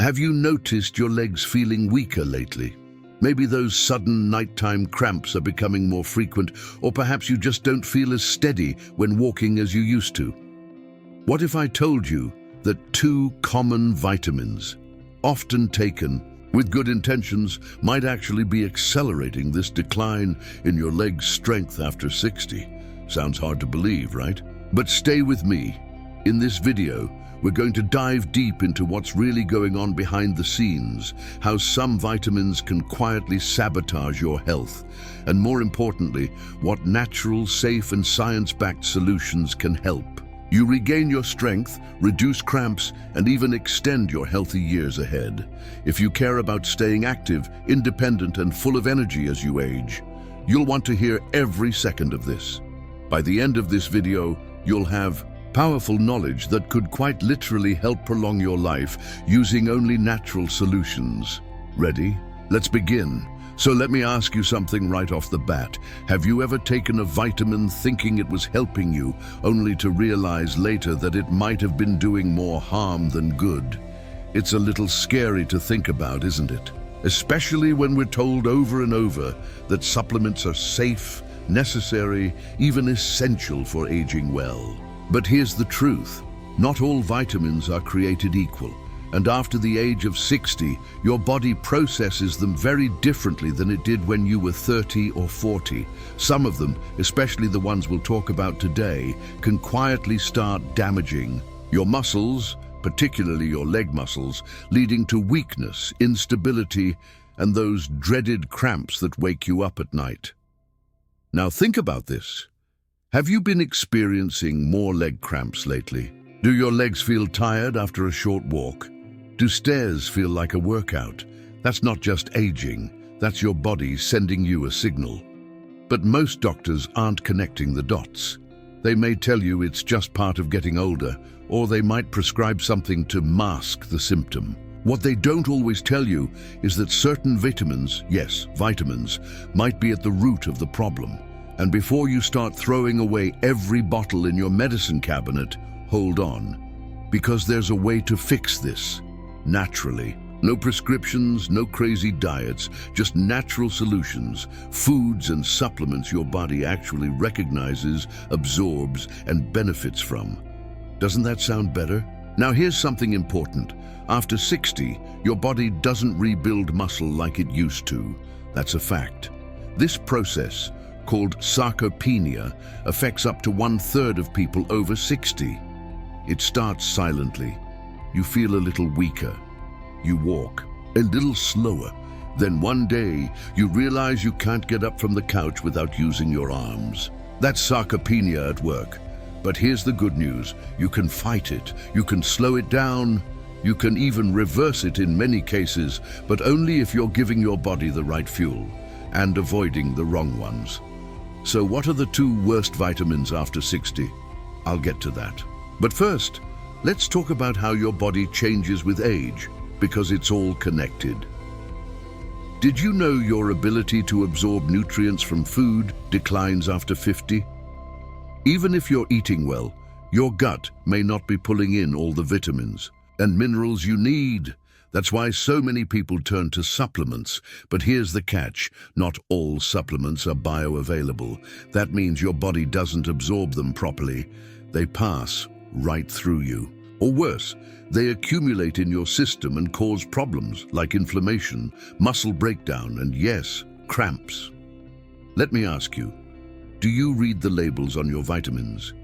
Have you noticed your legs feeling weaker lately? Maybe those sudden nighttime cramps are becoming more frequent, or perhaps you just don't feel as steady when walking as you used to. What if I told you that 2 common vitamins, often taken with good intentions, might actually be accelerating this decline in your leg's strength after 60? Sounds hard to believe, right? But stay with me. In this video, we're going to dive deep into what's really going on behind the scenes, how some vitamins can quietly sabotage your health, and more importantly, what natural, safe, and science-backed solutions can help you regain your strength, reduce cramps, and even extend your healthy years ahead. If you care about staying active, independent, and full of energy as you age, you'll want to hear every second of this. By the end of this video, you'll have powerful knowledge that could quite literally help prolong your life using only natural solutions. Ready? Let's begin. So let me ask you something right off the bat. Have you ever taken a vitamin thinking it was helping you, only to realize later that it might have been doing more harm than good? It's a little scary to think about, isn't it? Especially when we're told over and over that supplements are safe, necessary, even essential for aging well. But here's the truth. Not all vitamins are created equal, and after the age of 60, your body processes them very differently than it did when you were 30 or 40. Some of them, especially the ones we'll talk about today, can quietly start damaging your muscles, particularly your leg muscles, leading to weakness, instability, and those dreaded cramps that wake you up at night. Now think about this. Have you been experiencing more leg cramps lately? Do your legs feel tired after a short walk? Do stairs feel like a workout? That's not just aging, that's your body sending you a signal. But most doctors aren't connecting the dots. They may tell you it's just part of getting older, or they might prescribe something to mask the symptom. What they don't always tell you is that certain vitamins, yes, vitamins, might be at the root of the problem. And before you start throwing away every bottle in your medicine cabinet, hold on. Because there's a way to fix this, naturally. No prescriptions, no crazy diets, just natural solutions, foods and supplements your body actually recognizes, absorbs, and benefits from. Doesn't that sound better? Now here's something important. After 60, your body doesn't rebuild muscle like it used to. That's a fact. This process, called sarcopenia, affects up to 1/3 of people over 60. It starts silently. You feel a little weaker. You walk a little slower. Then one day, you realize you can't get up from the couch without using your arms. That's sarcopenia at work. But here's the good news. You can fight it. You can slow it down. You can even reverse it in many cases, but only if you're giving your body the right fuel and avoiding the wrong ones. So what are the 2 worst vitamins after 60? I'll get to that. But first, let's talk about how your body changes with age, because it's all connected. Did you know your ability to absorb nutrients from food declines after 50? Even if you're eating well, your gut may not be pulling in all the vitamins and minerals you need. That's why so many people turn to supplements. But here's the catch. Not all supplements are bioavailable. That means your body doesn't absorb them properly. They pass right through you. Or worse, they accumulate in your system and cause problems like inflammation, muscle breakdown, and yes, cramps. Let me ask you, do you read the labels on your vitamins?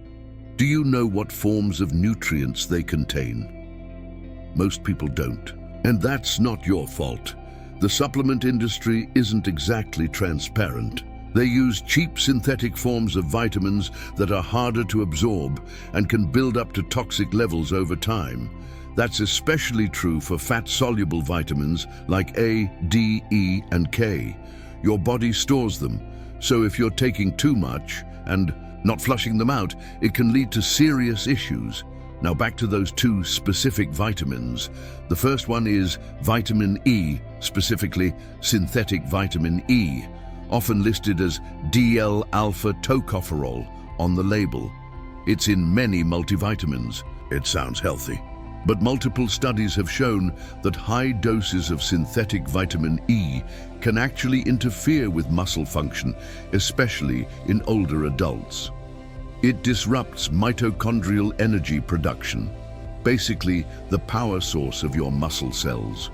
Do you know what forms of nutrients they contain? Most people don't. And that's not your fault. The supplement industry isn't exactly transparent. They use cheap synthetic forms of vitamins that are harder to absorb and can build up to toxic levels over time. That's especially true for fat-soluble vitamins like A, D, E, and K. Your body stores them, so if you're taking too much and not flushing them out, it can lead to serious issues. Now back to those 2 specific vitamins. The first one is vitamin E, specifically synthetic vitamin E, often listed as DL-alpha tocopherol on the label. It's in many multivitamins. It sounds healthy. But multiple studies have shown that high doses of synthetic vitamin E can actually interfere with muscle function, especially in older adults. It disrupts mitochondrial energy production, basically the power source of your muscle cells.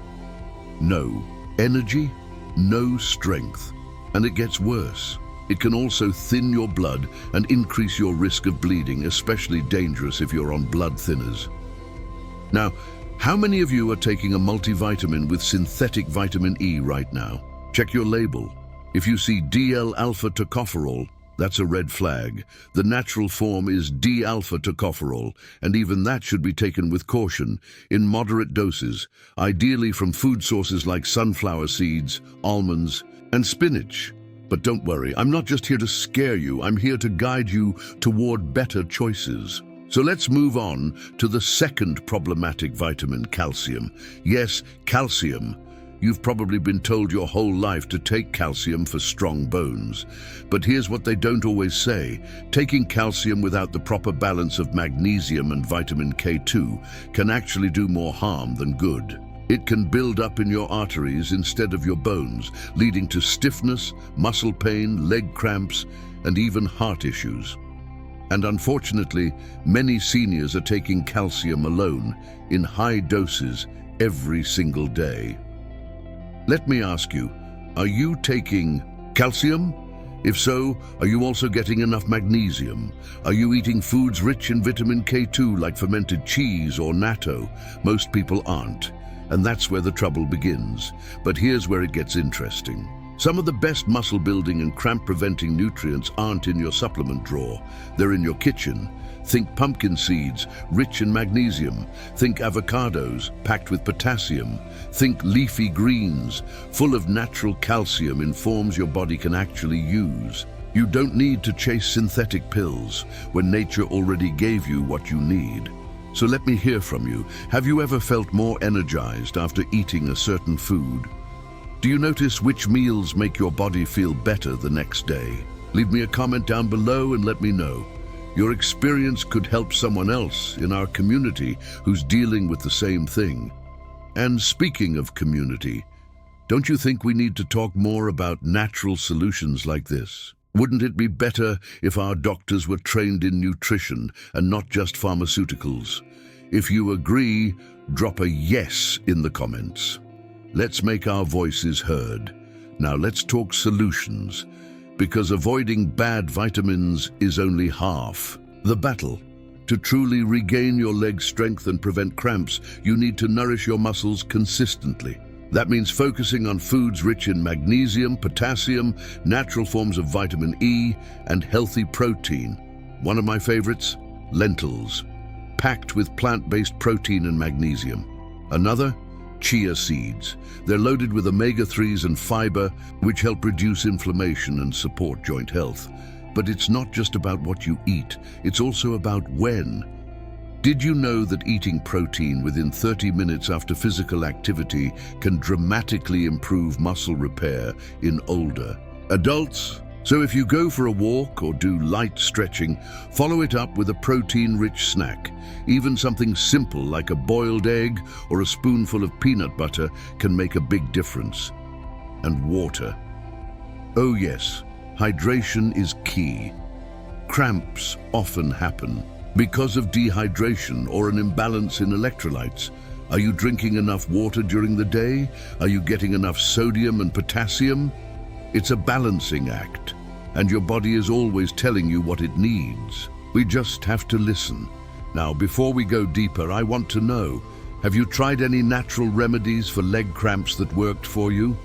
No energy, no strength. And it gets worse. It can also thin your blood and increase your risk of bleeding, especially dangerous if you're on blood thinners. Now, how many of you are taking a multivitamin with synthetic vitamin E right now? Check your label. If you see DL-alpha tocopherol, that's a red flag. The natural form is D-alpha tocopherol, and even that should be taken with caution, in moderate doses, ideally from food sources like sunflower seeds, almonds, and spinach. But don't worry, I'm not just here to scare you, I'm here to guide you toward better choices. So let's move on to the second problematic vitamin, calcium. Yes, calcium. You've probably been told your whole life to take calcium for strong bones. But here's what they don't always say. Taking calcium without the proper balance of magnesium and vitamin K2 can actually do more harm than good. It can build up in your arteries instead of your bones, leading to stiffness, muscle pain, leg cramps, and even heart issues. And unfortunately, many seniors are taking calcium alone, in high doses, every single day. Let me ask you, are you taking calcium? If so, are you also getting enough magnesium? Are you eating foods rich in vitamin K2 like fermented cheese or natto? Most people aren't, and that's where the trouble begins. But here's where it gets interesting. Some of the best muscle-building and cramp-preventing nutrients aren't in your supplement drawer. They're in your kitchen. Think pumpkin seeds, rich in magnesium. Think avocados, packed with potassium. Think leafy greens, full of natural calcium in forms your body can actually use. You don't need to chase synthetic pills when nature already gave you what you need. So let me hear from you. Have you ever felt more energized after eating a certain food? Do you notice which meals make your body feel better the next day? Leave me a comment down below and let me know. Your experience could help someone else in our community who's dealing with the same thing. And speaking of community, don't you think we need to talk more about natural solutions like this? Wouldn't it be better if our doctors were trained in nutrition and not just pharmaceuticals? If you agree, drop a yes in the comments. Let's make our voices heard. Now let's talk solutions, because avoiding bad vitamins is only half the battle. To truly regain your leg strength and prevent cramps, you need to nourish your muscles consistently. That means focusing on foods rich in magnesium, potassium, natural forms of vitamin E, and healthy protein. One of my favorites, lentils, packed with plant-based protein and magnesium. Another, chia seeds. They're loaded with omega-3s and fiber, which help reduce inflammation and support joint health. But it's not just about what you eat, it's also about when. Did you know that eating protein within 30 minutes after physical activity can dramatically improve muscle repair in older adults? So if you go for a walk or do light stretching, follow it up with a protein-rich snack. Even something simple like a boiled egg or a spoonful of peanut butter can make a big difference. And water. Oh yes, hydration is key. Cramps often happen because of dehydration or an imbalance in electrolytes. Are you drinking enough water during the day? Are you getting enough sodium and potassium? It's a balancing act, and your body is always telling you what it needs. We just have to listen. Now, before we go deeper, I want to know, have you tried any natural remedies for leg cramps that worked for you?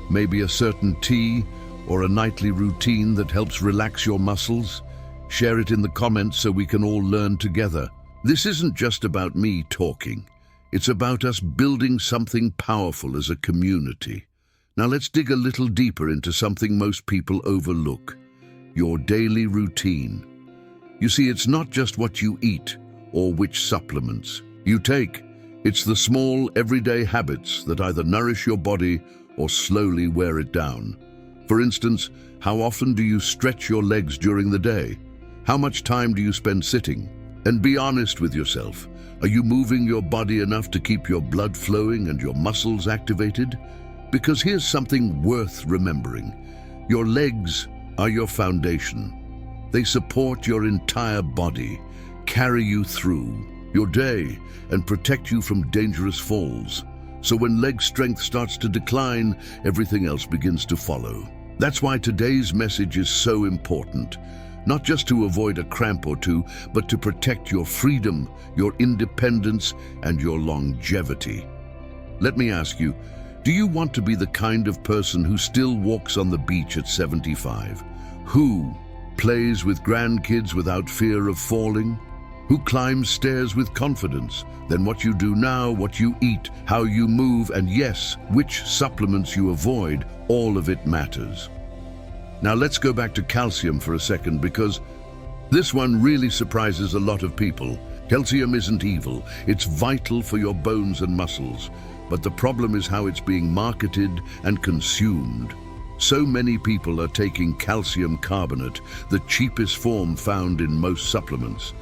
Maybe a certain tea or a nightly routine that helps relax your muscles? Share it in the comments so we can all learn together. This isn't just about me talking. It's about us building something powerful as a community. Now let's dig a little deeper into something most people overlook: your daily routine. You see, it's not just what you eat or which supplements you take. It's the small, everyday habits that either nourish your body or slowly wear it down. For instance, how often do you stretch your legs during the day? How much time do you spend sitting? And be honest with yourself. Are you moving your body enough to keep your blood flowing and your muscles activated? Because here's something worth remembering. Your legs are your foundation. They support your entire body, carry you through your day, and protect you from dangerous falls. So when leg strength starts to decline, everything else begins to follow. That's why today's message is so important. Not just to avoid a cramp or two, but to protect your freedom, your independence, and your longevity. Let me ask you, do you want to be the kind of person who still walks on the beach at 75? Who plays with grandkids without fear of falling? Who climbs stairs with confidence? Then what you do now, what you eat, how you move, and yes, which supplements you avoid, all of it matters. Now let's go back to calcium for a second, because this one really surprises a lot of people. Calcium isn't evil, it's vital for your bones and muscles. But the problem is how it's being marketed and consumed. So many people are taking calcium carbonate, the cheapest form found in most supplements.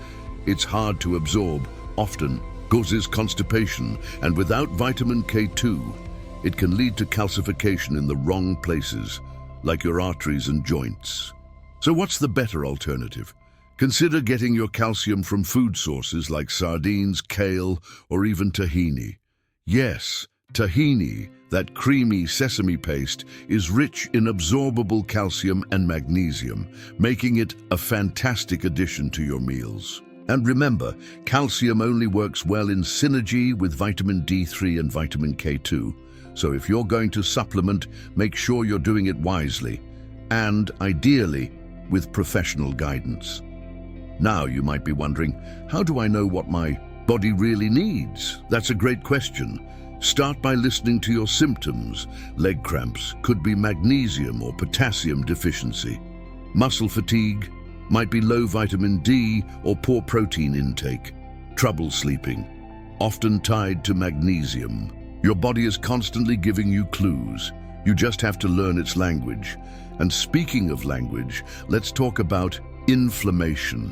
It's hard to absorb, often causes constipation, and without vitamin K2, it can lead to calcification in the wrong places, like your arteries and joints. So what's the better alternative? Consider getting your calcium from food sources like sardines, kale, or even tahini. Yes, tahini, that creamy sesame paste, is rich in absorbable calcium and magnesium, making it a fantastic addition to your meals. And remember, calcium only works well in synergy with vitamin D3 and vitamin K2. So if you're going to supplement, make sure you're doing it wisely, and ideally, with professional guidance. Now you might be wondering, how do I know what my body really needs? That's a great question. Start by listening to your symptoms. Leg cramps could be magnesium or potassium deficiency. Muscle fatigue might be low vitamin D or poor protein intake. Trouble sleeping, often tied to magnesium. Your body is constantly giving you clues. You just have to learn its language. And speaking of language, let's talk about inflammation.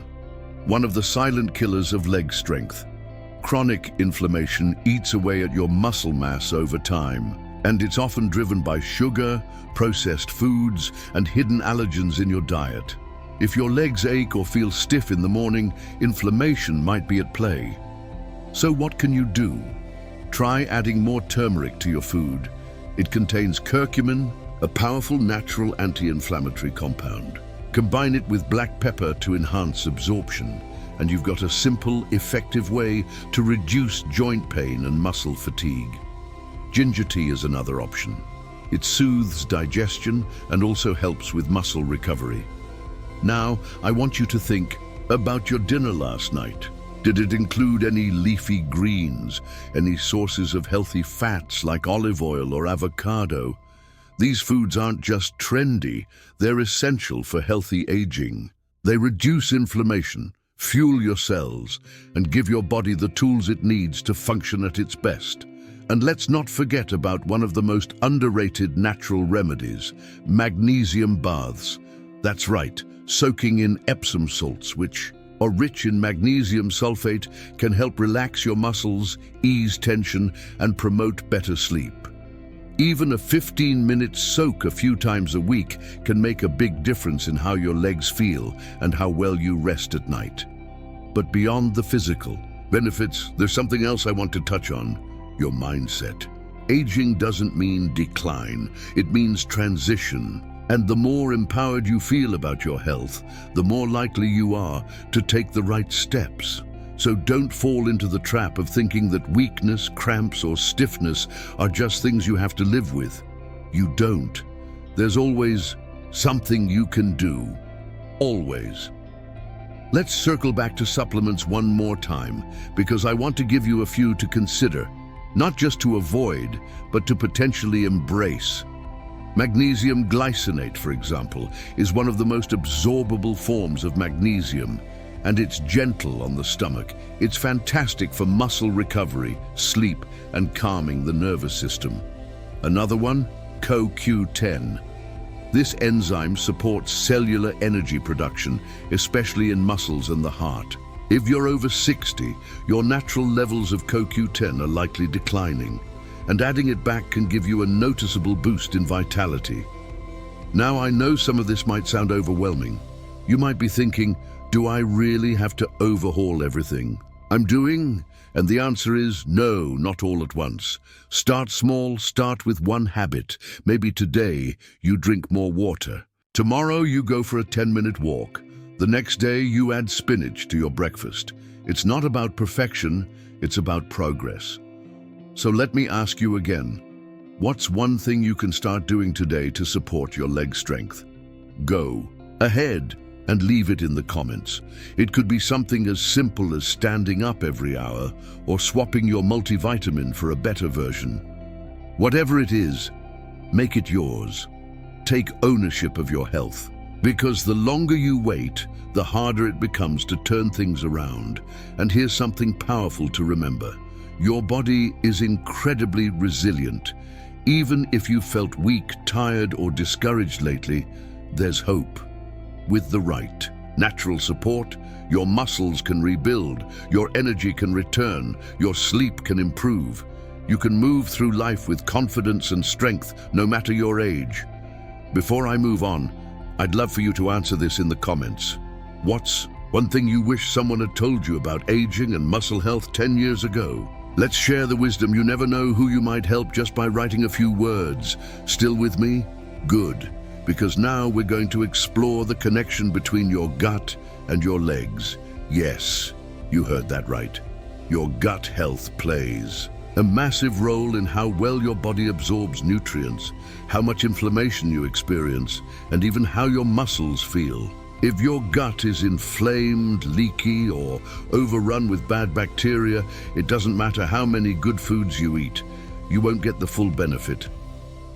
One of the silent killers of leg strength. Chronic inflammation eats away at your muscle mass over time, and it's often driven by sugar, processed foods, and hidden allergens in your diet. If your legs ache or feel stiff in the morning, inflammation might be at play. So what can you do? Try adding more turmeric to your food. It contains curcumin, a powerful natural anti-inflammatory compound. Combine it with black pepper to enhance absorption, and you've got a simple, effective way to reduce joint pain and muscle fatigue. Ginger tea is another option. It soothes digestion and also helps with muscle recovery. Now, I want you to think about your dinner last night. Did it include any leafy greens, any sources of healthy fats like olive oil or avocado? These foods aren't just trendy, they're essential for healthy aging. They reduce inflammation, fuel your cells, and give your body the tools it needs to function at its best. And let's not forget about one of the most underrated natural remedies, magnesium baths. That's right, soaking in Epsom salts, which are rich in magnesium sulfate, can help relax your muscles, ease tension, and promote better sleep. Even a 15-minute soak a few times a week can make a big difference in how your legs feel and how well you rest at night. But beyond the physical benefits, there's something else I want to touch on: your mindset. Aging doesn't mean decline, it means transition. And the more empowered you feel about your health, the more likely you are to take the right steps. So don't fall into the trap of thinking that weakness, cramps, or stiffness are just things you have to live with. You don't. There's always something you can do. Always. Let's circle back to supplements one more time, because I want to give you a few to consider, not just to avoid, but to potentially embrace. Magnesium glycinate, for example, is one of the most absorbable forms of magnesium, and it's gentle on the stomach. It's fantastic for muscle recovery, sleep, and calming the nervous system. Another one, CoQ10. This enzyme supports cellular energy production, especially in muscles and the heart. If you're over 60, your natural levels of CoQ10 are likely declining, and adding it back can give you a noticeable boost in vitality. Now, I know some of this might sound overwhelming. You might be thinking, do I really have to overhaul everything I'm doing? And the answer is no, not all at once. Start small, start with one habit. Maybe today you drink more water. Tomorrow you go for a 10-minute walk. The next day you add spinach to your breakfast. It's not about perfection, it's about progress. So let me ask you again, what's one thing you can start doing today to support your leg strength? Go ahead and leave it in the comments. It could be something as simple as standing up every hour or swapping your multivitamin for a better version. Whatever it is, make it yours. Take ownership of your health, because the longer you wait, the harder it becomes to turn things around. And here's something powerful to remember. Your body is incredibly resilient. Even if you felt weak, tired, or discouraged lately, there's hope. With the right natural support, your muscles can rebuild, your energy can return, your sleep can improve. You can move through life with confidence and strength, no matter your age. Before I move on, I'd love for you to answer this in the comments. What's one thing you wish someone had told you about aging and muscle health 10 years ago? Let's share the wisdom. You never know who you might help just by writing a few words. Still with me? Good. Because now we're going to explore the connection between your gut and your legs. Yes, you heard that right. Your gut health plays a massive role in how well your body absorbs nutrients, how much inflammation you experience, and even how your muscles feel. If your gut is inflamed, leaky, or overrun with bad bacteria, it doesn't matter how many good foods you eat, you won't get the full benefit.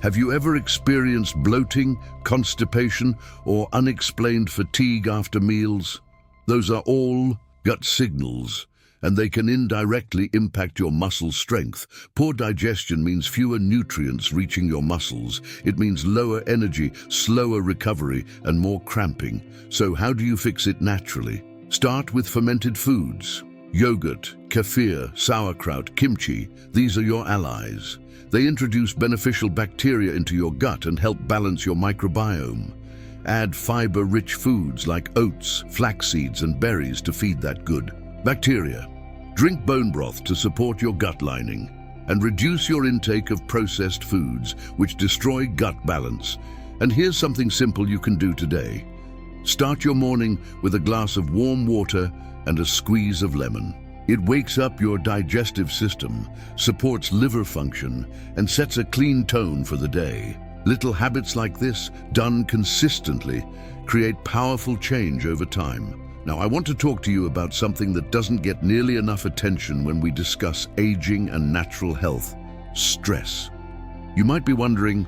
Have you ever experienced bloating, constipation, or unexplained fatigue after meals? Those are all gut signals, and they can indirectly impact your muscle strength. Poor digestion means fewer nutrients reaching your muscles. It means lower energy, slower recovery, and more cramping. So how do you fix it naturally? Start with fermented foods. Yogurt, kefir, sauerkraut, kimchi, these are your allies. They introduce beneficial bacteria into your gut and help balance your microbiome. Add fiber-rich foods like oats, flax seeds, and berries to feed that good bacteria. Drink bone broth to support your gut lining, and reduce your intake of processed foods, which destroy gut balance. And here's something simple you can do today. Start your morning with a glass of warm water and a squeeze of lemon. It wakes up your digestive system, supports liver function, and sets a clean tone for the day. Little habits like this, done consistently, create powerful change over time. Now, I want to talk to you about something that doesn't get nearly enough attention when we discuss aging and natural health: stress. You might be wondering,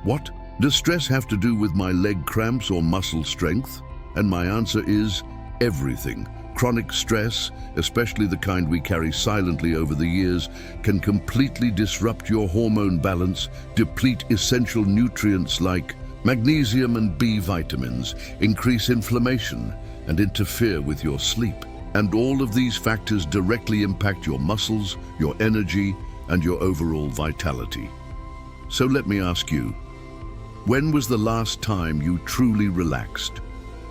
what does stress have to do with my leg cramps or muscle strength? And my answer is everything. Chronic stress, especially the kind we carry silently over the years, can completely disrupt your hormone balance, deplete essential nutrients like magnesium and B vitamins, increase inflammation, and interfere with your sleep. And all of these factors directly impact your muscles, your energy, and your overall vitality. So let me ask you, when was the last time you truly relaxed?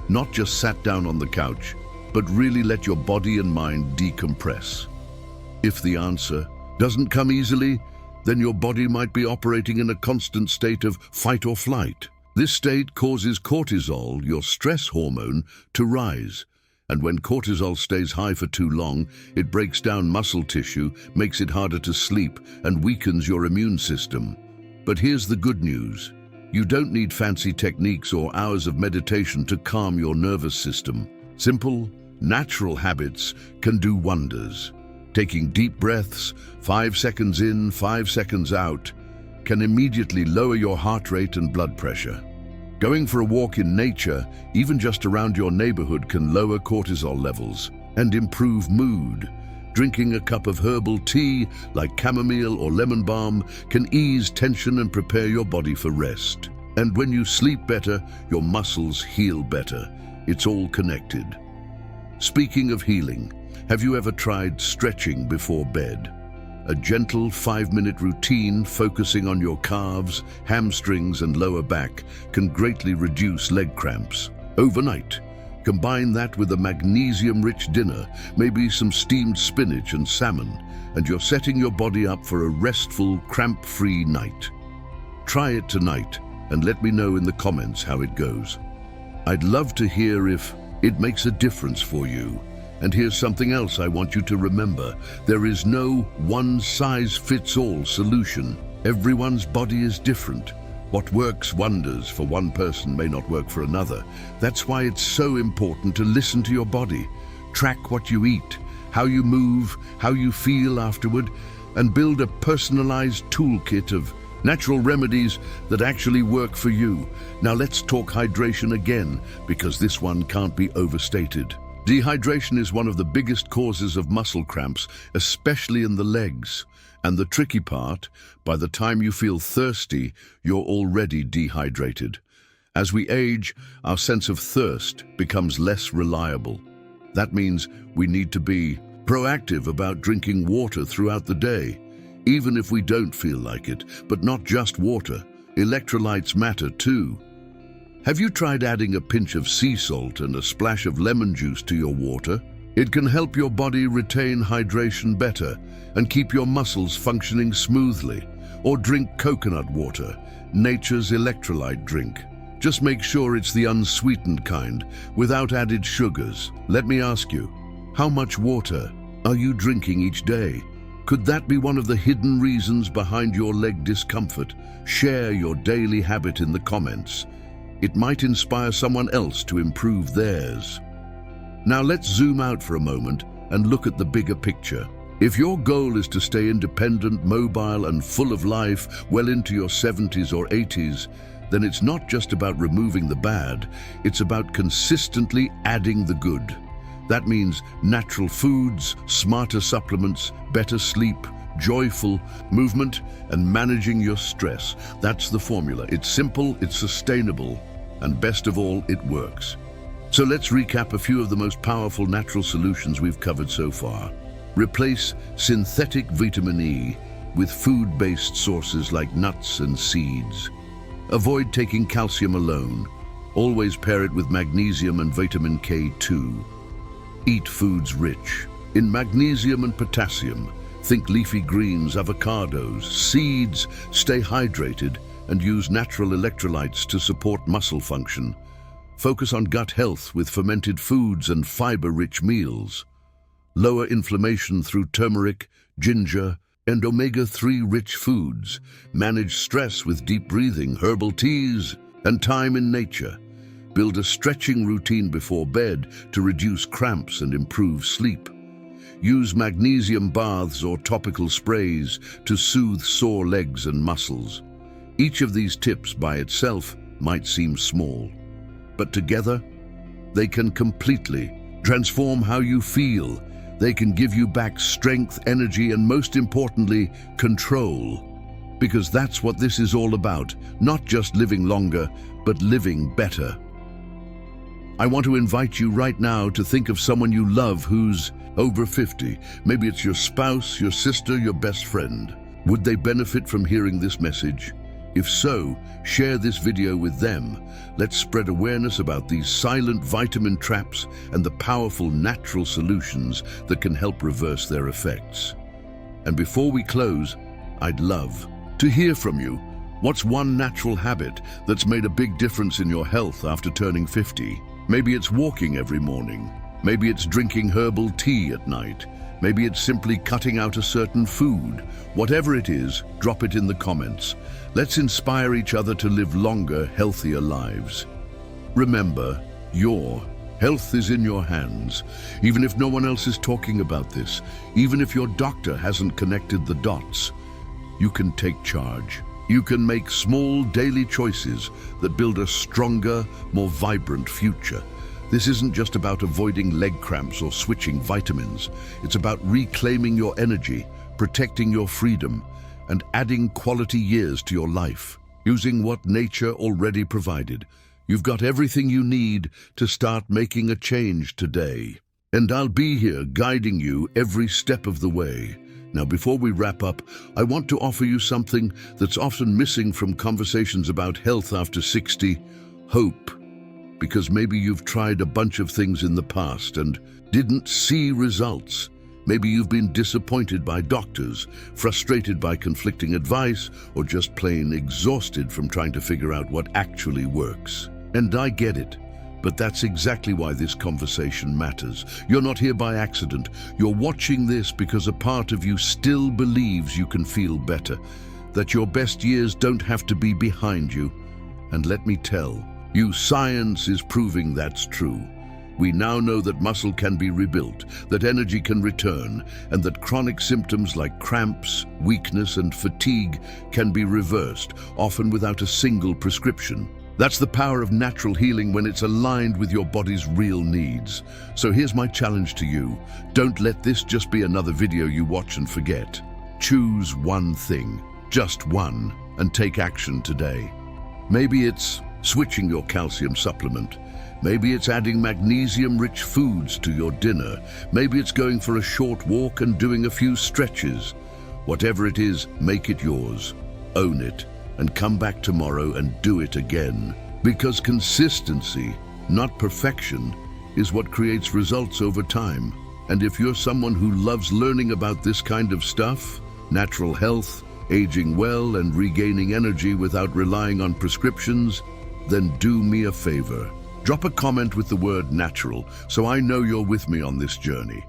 Not just sat down on the couch, but really let your body and mind decompress. If the answer doesn't come easily, then your body might be operating in a constant state of fight or flight. This state causes cortisol, your stress hormone, to rise. And when cortisol stays high for too long, it breaks down muscle tissue, makes it harder to sleep, and weakens your immune system. But here's the good news. You don't need fancy techniques or hours of meditation to calm your nervous system. Simple, natural habits can do wonders. Taking deep breaths, 5 seconds in, 5 seconds out, can immediately lower your heart rate and blood pressure. Going for a walk in nature, even just around your neighborhood, can lower cortisol levels and improve mood. Drinking a cup of herbal tea, like chamomile or lemon balm, can ease tension and prepare your body for rest. And when you sleep better, your muscles heal better. It's all connected. Speaking of healing, Have you ever tried stretching before bed? A gentle 5-minute routine focusing on your calves, hamstrings, and lower back can greatly reduce leg cramps. Overnight, combine that with a magnesium-rich dinner, maybe some steamed spinach and salmon, and you're setting your body up for a restful, cramp-free night. Try it tonight and let me know in the comments how it goes. I'd love to hear if it makes a difference for you. And here's something else I want you to remember. There is no one-size-fits-all solution. Everyone's body is different. What works wonders for one person may not work for another. That's why it's so important to listen to your body. Track what you eat, how you move, how you feel afterward, and build a personalized toolkit of natural remedies that actually work for you. Now let's talk hydration again, because this one can't be overstated. Dehydration is one of the biggest causes of muscle cramps, especially in the legs. And the tricky part, by the time you feel thirsty, you're already dehydrated. As we age, our sense of thirst becomes less reliable. That means we need to be proactive about drinking water throughout the day, even if we don't feel like it. But not just water, electrolytes matter too. Have you tried adding a pinch of sea salt and a splash of lemon juice to your water? It can help your body retain hydration better and keep your muscles functioning smoothly. Or drink coconut water, nature's electrolyte drink. Just make sure it's the unsweetened kind, without added sugars. Let me ask you, how much water are you drinking each day? Could that be one of the hidden reasons behind your leg discomfort? Share your daily habit in the comments. It might inspire someone else to improve theirs. Now let's zoom out for a moment and look at the bigger picture. If your goal is to stay independent, mobile, and full of life well into your 70s or 80s, then it's not just about removing the bad, it's about consistently adding the good. That means natural foods, smarter supplements, better sleep, joyful movement, and managing your stress. That's the formula. It's simple, it's sustainable, and best of all, it works. So let's recap a few of the most powerful natural solutions we've covered so far. Replace synthetic vitamin E with food-based sources like nuts and seeds. Avoid taking calcium alone. Always pair it with magnesium and vitamin K2. Eat foods rich in magnesium and potassium. Think leafy greens, avocados, seeds. Stay hydrated and use natural electrolytes to support muscle function. Focus on gut health with fermented foods and fiber-rich meals. Lower inflammation through turmeric, ginger, and omega-3 rich foods. Manage stress with deep breathing, herbal teas, and time in nature. Build a stretching routine before bed to reduce cramps and improve sleep. Use magnesium baths or topical sprays to soothe sore legs and muscles. Each of these tips by itself might seem small, but together, they can completely transform how you feel. They can give you back strength, energy, and most importantly, control. Because that's what this is all about, not just living longer, but living better. I want to invite you right now to think of someone you love who's over 50. Maybe it's your spouse, your sister, your best friend. Would they benefit from hearing this message? If so, share this video with them. Let's spread awareness about these silent vitamin traps and the powerful natural solutions that can help reverse their effects. And before we close, I'd love to hear from you. What's one natural habit that's made a big difference in your health after turning 50? Maybe it's walking every morning. Maybe it's drinking herbal tea at night. Maybe it's simply cutting out a certain food. Whatever it is, drop it in the comments. Let's inspire each other to live longer, healthier lives. Remember, your health is in your hands. Even if no one else is talking about this, even if your doctor hasn't connected the dots, you can take charge. You can make small daily choices that build a stronger, more vibrant future. This isn't just about avoiding leg cramps or switching vitamins. It's about reclaiming your energy, protecting your freedom, and adding quality years to your life. Using what nature already provided, you've got everything you need to start making a change today. And I'll be here guiding you every step of the way. Now, before we wrap up, I want to offer you something that's often missing from conversations about health after 60, hope. Because maybe you've tried a bunch of things in the past and didn't see results. Maybe you've been disappointed by doctors, frustrated by conflicting advice, or just plain exhausted from trying to figure out what actually works. And I get it. But that's exactly why this conversation matters. You're not here by accident. You're watching this because a part of you still believes you can feel better, that your best years don't have to be behind you. And let me tell you, science is proving that's true. We now know that muscle can be rebuilt, that energy can return, and that chronic symptoms like cramps, weakness, and fatigue can be reversed, often without a single prescription. That's the power of natural healing when it's aligned with your body's real needs. So here's my challenge to you. Don't let this just be another video you watch and forget. Choose one thing, just one, and take action today. Maybe it's switching your calcium supplement. Maybe it's adding magnesium-rich foods to your dinner. Maybe it's going for a short walk and doing a few stretches. Whatever it is, make it yours. Own it. And come back tomorrow and do it again. Because consistency, not perfection, is what creates results over time. And if you're someone who loves learning about this kind of stuff, natural health, aging well, and regaining energy without relying on prescriptions, then do me a favor. Drop a comment with the word natural so I know you're with me on this journey.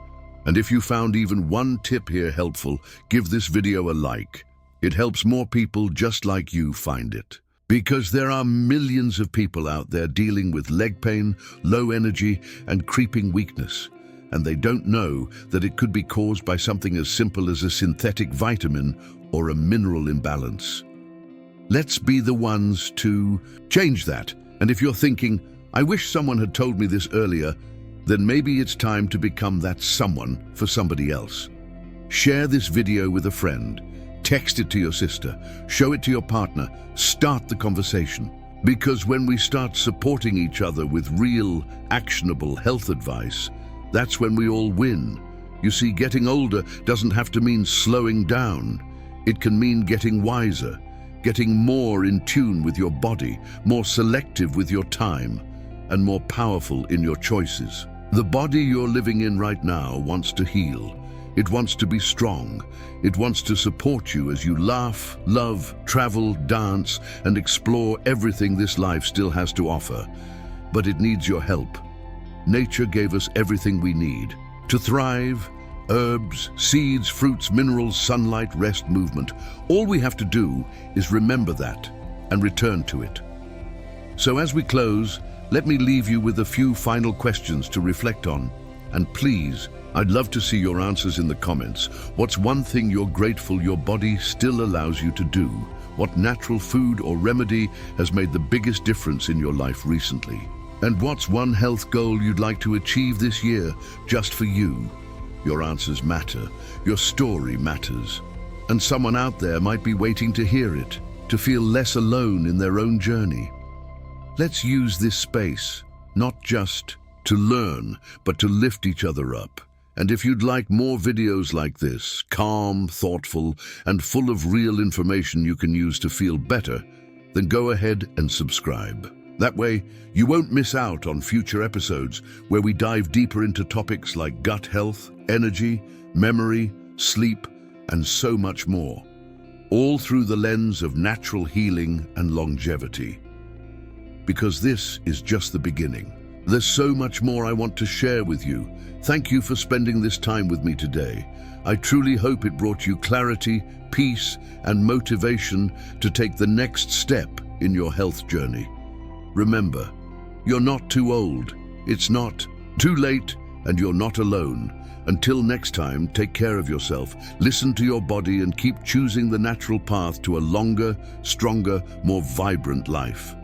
And if you found even one tip here helpful, give this video a like. It helps more people just like you find it. Because there are millions of people out there dealing with leg pain, low energy, and creeping weakness. And they don't know that it could be caused by something as simple as a synthetic vitamin or a mineral imbalance. Let's be the ones to change that. And if you're thinking, I wish someone had told me this earlier, then maybe it's time to become that someone for somebody else. Share this video with a friend. Text it to your sister, show it to your partner, start the conversation. Because when we start supporting each other with real, actionable health advice, that's when we all win. You see, getting older doesn't have to mean slowing down. It can mean getting wiser, getting more in tune with your body, more selective with your time, and more powerful in your choices. The body you're living in right now wants to heal. It wants to be strong. It wants to support you as you laugh, love, travel, dance, and explore everything this life still has to offer. But it needs your help. Nature gave us everything we need to thrive: herbs, seeds, fruits, minerals, sunlight, rest, movement. All we have to do is remember that and return to it. So as we close, let me leave you with a few final questions to reflect on. And please, I'd love to see your answers in the comments. What's one thing you're grateful your body still allows you to do? What natural food or remedy has made the biggest difference in your life recently? And what's one health goal you'd like to achieve this year, just for you? Your answers matter. Your story matters. And someone out there might be waiting to hear it, to feel less alone in their own journey. Let's use this space, not just to learn, but to lift each other up. And if you'd like more videos like this, calm, thoughtful, and full of real information you can use to feel better, then go ahead and subscribe. That way, you won't miss out on future episodes where we dive deeper into topics like gut health, energy, memory, sleep, and so much more. All through the lens of natural healing and longevity. Because this is just the beginning. There's so much more I want to share with you. Thank you for spending this time with me today. I truly hope it brought you clarity, peace, and motivation to take the next step in your health journey. Remember, you're not too old, it's not too late, and you're not alone. Until next time, take care of yourself, listen to your body, and keep choosing the natural path to a longer, stronger, more vibrant life.